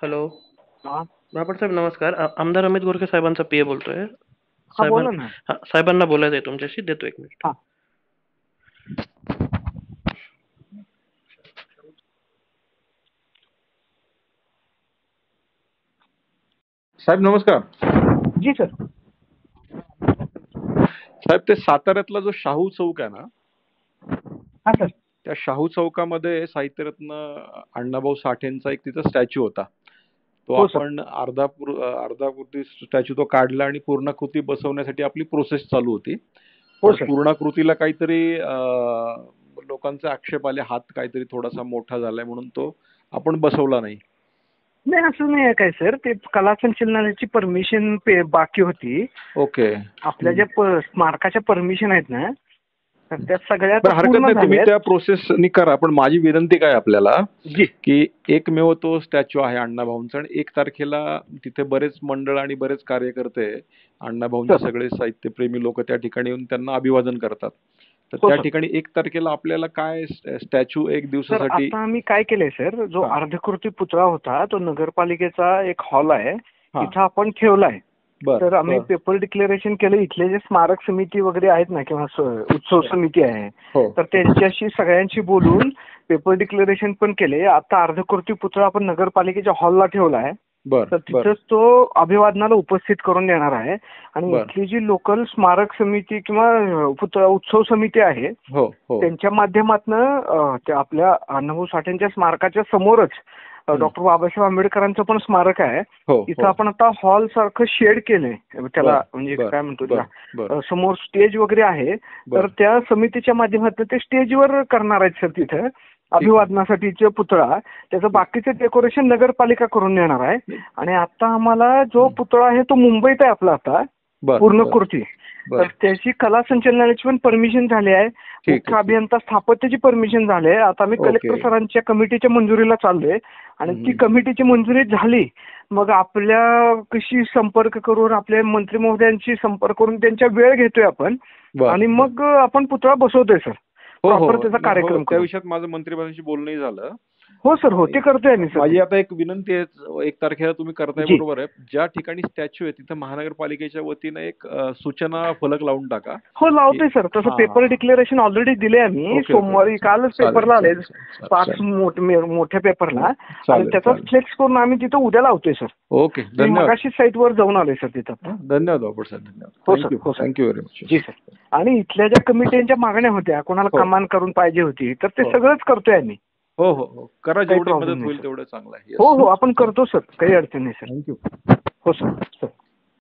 Hello. हा बापट साहेब नमस्कार. आमदार अमित गोरखे साहेबांचा पीए बोलतोय. हा बोला ना. साहेबांना बोलायचं आहे तुमच्याशी. देतो एक मिनिट. हा साहेब नमस्कार. जी सर. साहेब ते साताऱ्यातला जो शाहू चौक आहे ना, हा सर. त्या शाहू चौकामध्ये साहित्यरत्न अण्णाभाऊ साठेंचा एक तिथं स्टॅच्यू होता. तो हो सर. आपण अर्धाकृती स्टॅच्यू तो काढला आणि पूर्णाकृती बसवण्यासाठी आपली प्रोसेस चालू होती. हो पण सर. पूर्णाकृतीला काहीतरी लोकांचे आक्षेप आले, हात काहीतरी थोडासा मोठा झालाय म्हणून तो आपण बसवला नाही. नाही असं नाही आहे काय सर, ते कला संचलनाची परमिशन बाकी होती. ओके. आपल्या ज्या स्मारकाच्या परमिशन आहेत ना, तर त्या सगळ्या आता बरं, हरकत पूर्ण नाही, तुम्ही झाल्यात. त्या प्रोसेसनी करा. पण माझी विनंती काय आपल्याला, जी. की एकमेव तो स्टॅच्यू आहे अण्णाभाऊंचा आणि 1 तारखेला तिथे बरेच मंडळ आणि बरेच कार्यकर्ते अण्णाभाऊंचे सर. सगळे साहित्यप्रेमी लोक त्या ठिकाणी येऊन त्यांना अभिवादन करतात. तर हो त्या सर. ठिकाणी 1 तारखेला आपल्याला काय स्टॅच्यू एक सर दिवसासाठी. आता आम्ही काय केलंय सर, जो हा. अर्धकृती पुतळा होता तो नगरपालिकेचा एक हॉल आहे, हा. तिथं आपण ठेवलाय. बर तर आम्ही बर. पेपर डिक्लेरेशन केलं. इथले जे स्मारक समिती वगैरे आहेत ना, किंवा उत्सव समिती आहे, हो. तर त्यांच्याशी सगळ्यांशी बोलून पेपर डिक्लेरेशन पण केले. आता अर्धकृती पुतळा आपण नगरपालिकेच्या हॉलला ठेवलाय. बर तर बर तिथंच तो अभिवादनाला उपस्थित करून देणार आहे. आणि बर. इथली जी लोकल स्मारक समिती किंवा पुतळा उत्सव समिती आहे, हो हो. त्यांच्या माध्यमातनं ते आपल्या अण्णाभाऊ साठेंच्या स्मारकाच्या समोरच डॉक्टर बाबासाहेब आंबेडकरांचं पण स्मारक आहे. हो इथं हो. आपण आता हॉल सारखं शेड केलंय त्याला, बर म्हणजे बर काय म्हणतो बर त्याला, बर समोर स्टेज वगैरे आहे. तर बर. त्या समितीच्या माध्यमातून ते स्टेजवर करणार आहेत सर तिथं अभिवादनासाठीचे पुतळा. त्याचं बाकीचं डेकोरेशन नगरपालिका करून देणार आहे. आणि आता आम्हाला जो पुतळा आहे तो मुंबईत आहे आपला आता बर पूर्णकृती. बर. तर त्याची कला संचलनाची पण परमिशन झाली आहे. ठीक मुख्य आहे. अभियंता स्थापत्याची परमिशन झाली आहे. आता आम्ही ओके. कलेक्टर सरांच्या कमिटीच्या मंजुरीला चाललोय. आणि ती कमिटीची मंजुरी झाली, मग आपल्या कशी संपर्क करून आपल्या मंत्री महोदयांशी संपर्क करून त्यांच्या वेळ घेतोय आपण. बर आणि बर. मग आपण पुतळा बसवतोय सर. हो हो प्रॉपर हो. त्याचा नाही, हो, कार्यक्रम त्या करून. विषयात माझं मंत्रिपदांशी बोलणंही झालं. हो सर, हो ते करतोय आम्ही सर. माझी आता एक विनंती आहे, 1 तारखेला तुम्ही करताय जी. बरोबर आहे. ज्या ठिकाणी स्टॅच्यू आहे तिथं महानगरपालिकेच्या वतीनं एक सूचना फलक लावून टाका. हो लावतोय सर. तसं हा पेपर डिक्लेरेशन ऑलरेडी दिले आम्ही. Okay okay. सोमवारी कालच चालेल पेपरला आले, चालेल चालेल 5 चालेल मोठ्या पेपरला. आणि चालेल त्याचा चालेल. फ्लेक्स करून आम्ही तिथं उद्या लावतोय सर. ओके मी धन्यवाद. मगाशी साईटवर जाऊन आलोय सर तिथं आता. धन्यवाद बापट साहेब, धन्यवाद. हो सर. थँक्यू हो सर. Thank you very much. जी सर. आणि इथल्या ज्या कमिट्यांच्या मागण्या होत्या, कोणाला हो. कमान करून पाहिजे होती, तर ते हो सगळंच करतोय आम्ही. हो हो हो. करा, काही जेवढी प्रॉब्लेम मदत नाही होईल सर. तेवढं चांगलं आहे. हो हो आपण करतो सर, काही अडचण नाही सर. थँक्यू. हो सर.